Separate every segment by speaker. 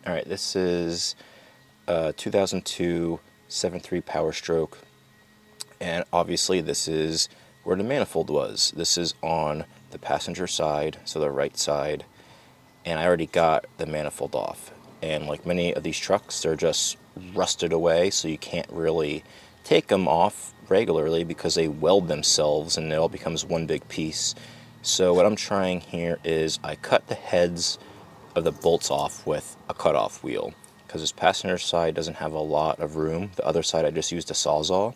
Speaker 1: All right, this is 2002 7.3 Power Stroke, and obviously this is where the manifold was. This is on the passenger side, so the right side, and I already got the manifold off. And like many of these trucks, they're just rusted away, so you can't really take them off regularly because they weld themselves and it all becomes one big piece. So what I'm trying here is I cut the heads of the bolts off with a cutoff wheel, because this passenger side doesn't have a lot of room. The other side I just used a Sawzall.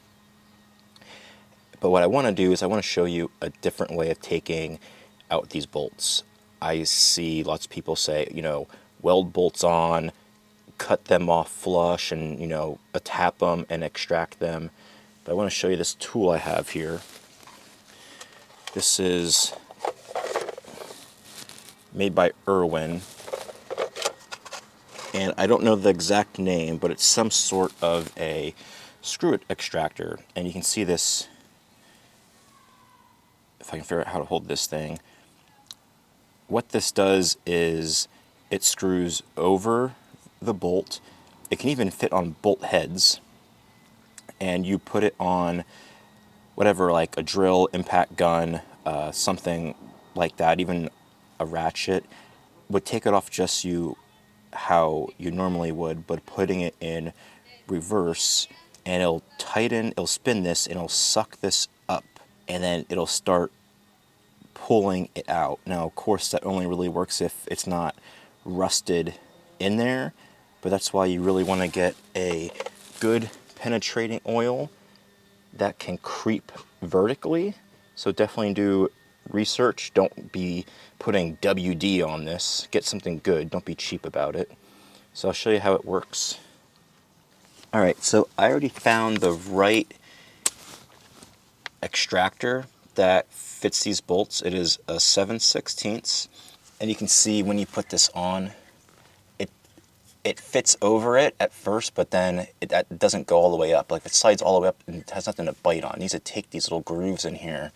Speaker 1: But what I want to do is I want to show you a different way of taking out these bolts. I see lots of people say, weld bolts on, cut them off flush, and, tap them and extract them. But I want to show you this tool I have here. This is made by Irwin. And I don't know the exact name, but it's some sort of a screw extractor. And you can see this, if I can figure out how to hold this thing. What this does is it screws over the bolt. It can even fit on bolt heads. And you put it on whatever, like a drill, impact gun, something like that, even a ratchet. Would take it off just how you normally would, but putting it in reverse, and it'll tighten, it'll spin this, and it'll suck this up, and then it'll start pulling it out. Now, of course, that only really works if it's not rusted in there, but that's why you really want to get a good penetrating oil that can creep vertically. So definitely do research. Don't be putting WD on this. Get something good. Don't be cheap about it. So I'll show you how it works. All right, so I already found the right extractor that fits these bolts. It is a 7/16, and you can see when you put this on, it fits over it at first, but then that doesn't go all the way up. Like, if it slides all the way up, and it has nothing to bite on. It needs to take these little grooves in here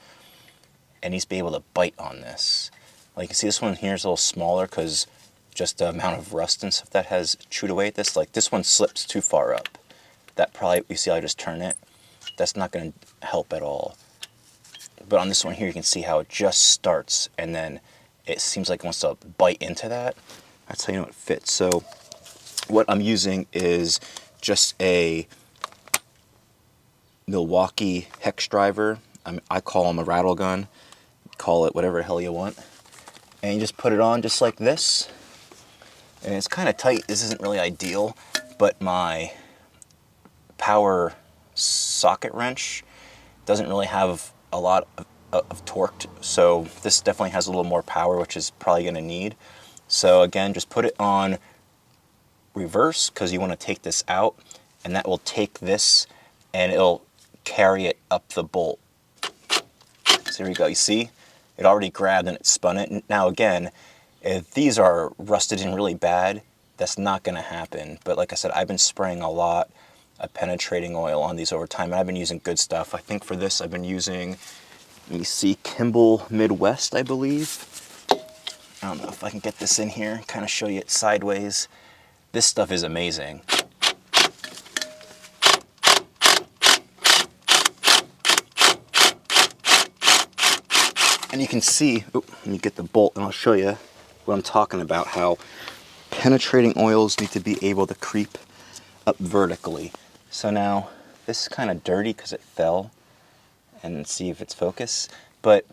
Speaker 1: and needs to be able to bite on this. Like, you can see this one here is a little smaller because just the amount of rust and stuff that has chewed away at this. Like, this one slips too far up. That probably, you see how I just turn it? That's not going to help at all. But on this one here, you can see how it just starts, and then it seems like it wants to bite into that. That's how you know it fits. So what I'm using is just a Milwaukee hex driver. I call them a rattle gun. Call it whatever the hell you want. And you just put it on just like this. And it's kind of tight. This isn't really ideal, but my power socket wrench doesn't really have a lot of torque, so this definitely has a little more power, which is probably going to need. So again, just put it on reverse because you want to take this out, and that will take this and it'll carry it up the bolt. So here we go. You see, it already grabbed and it spun it. Now again, if these are rusted in really bad, that's not going to happen. But like I said, I've been spraying a lot of penetrating oil on these over time, and I've been using good stuff. I think for this I've been using, let me see, Kimball Midwest, I believe. I don't know if I can get this in here, kind of show you it sideways. This stuff is amazing. And you can see, let me get the bolt and I'll show you what I'm talking about, how penetrating oils need to be able to creep up vertically. So now, this is kind of dirty because it fell, and see if it's focused. But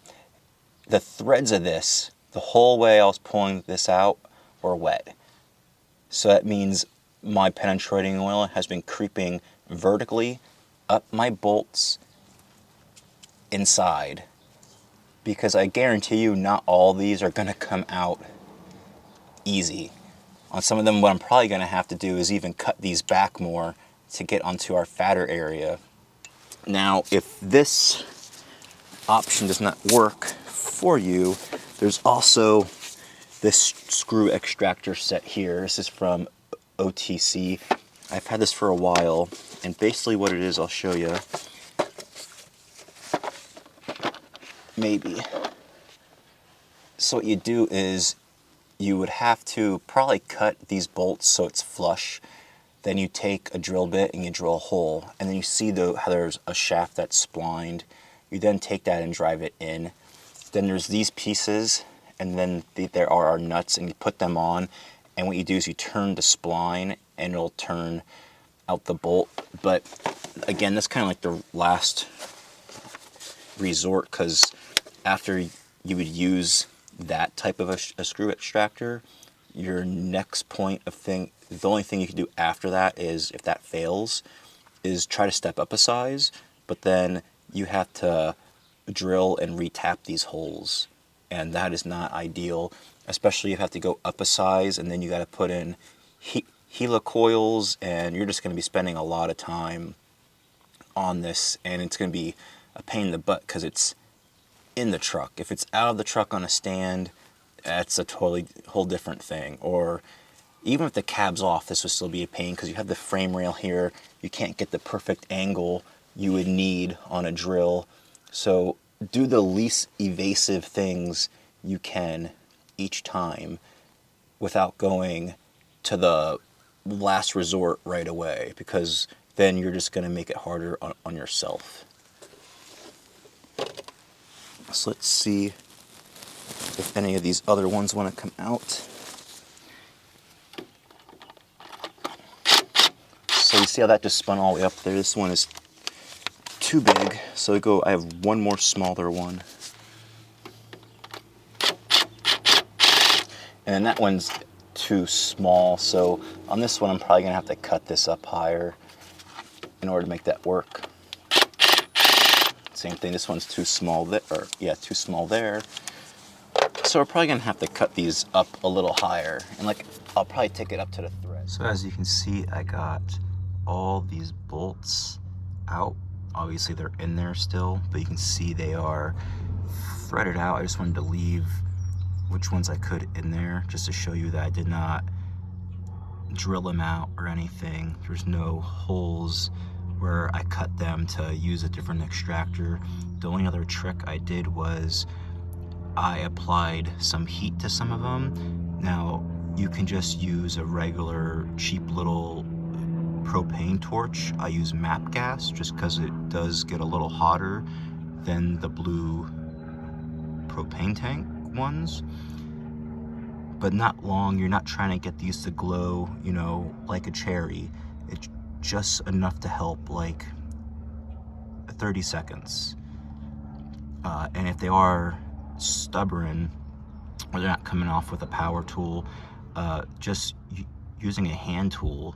Speaker 1: the threads of this, the whole way I was pulling this out, were wet. So that means my penetrating oil has been creeping vertically up my bolts inside. Because I guarantee you, not all these are going to come out easy. On some of them, what I'm probably going to have to do is even cut these back more to get onto our fatter area. Now, if this option does not work for you, there's also this screw extractor set here. This is from OTC. I've had this for a while, and basically what it is, I'll show you. Maybe. So what you do is you would have to probably cut these bolts so it's flush. Then you take a drill bit and you drill a hole, and then you see how there's a shaft that's splined. You then take that and drive it in. Then there's these pieces, and then there are our nuts, and you put them on, and what you do is you turn the spline and it'll turn out the bolt. But again, that's kind of like the last resort, because after you would use that type of a screw extractor, your next point of thing, the only thing you can do after that is, if that fails, is try to step up a size, but then you have to drill and retap these holes, and that is not ideal, especially if you have to go up a size, and then you got to put in helicoils, and you're just going to be spending a lot of time on this, and it's going to be a pain in the butt because it's in the truck. If it's out of the truck on a stand, that's a totally whole different thing. Or even if the cab's off, this would still be a pain because you have the frame rail here. You can't get the perfect angle you would need on a drill. So do the least evasive things you can each time without going to the last resort right away, because then you're just going to make it harder on yourself. So let's see if any of these other ones want to come out. So you see how that just spun all the way up there? This one is too big, so I have one more smaller one. And then that one's too small, so on this one I'm probably going to have to cut this up higher in order to make that work. Same thing, this one's too small there, too small there. So we're probably gonna have to cut these up a little higher, and I'll probably take it up to the thread. So as you can see, I got all these bolts out. Obviously they're in there still, but you can see they are threaded out. I just wanted to leave which ones I could in there, just to show you that I did not drill them out or anything. There's no holes where I cut them to use a different extractor. The only other trick I did was I applied some heat to some of them. Now, you can just use a regular cheap little propane torch. I use MAP gas just because it does get a little hotter than the blue propane tank ones. But not long. You're not trying to get these to glow, like a cherry. It's just enough to help, like 30 seconds. And if they are stubborn, or they're not coming off with a power tool, just using a hand tool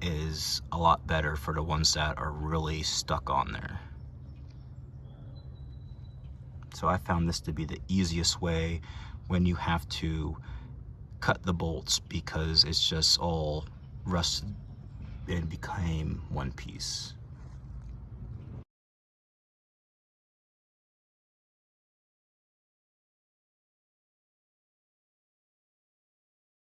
Speaker 1: is a lot better for the ones that are really stuck on there. So I found this to be the easiest way when you have to cut the bolts, because it's just all rusted and became one piece.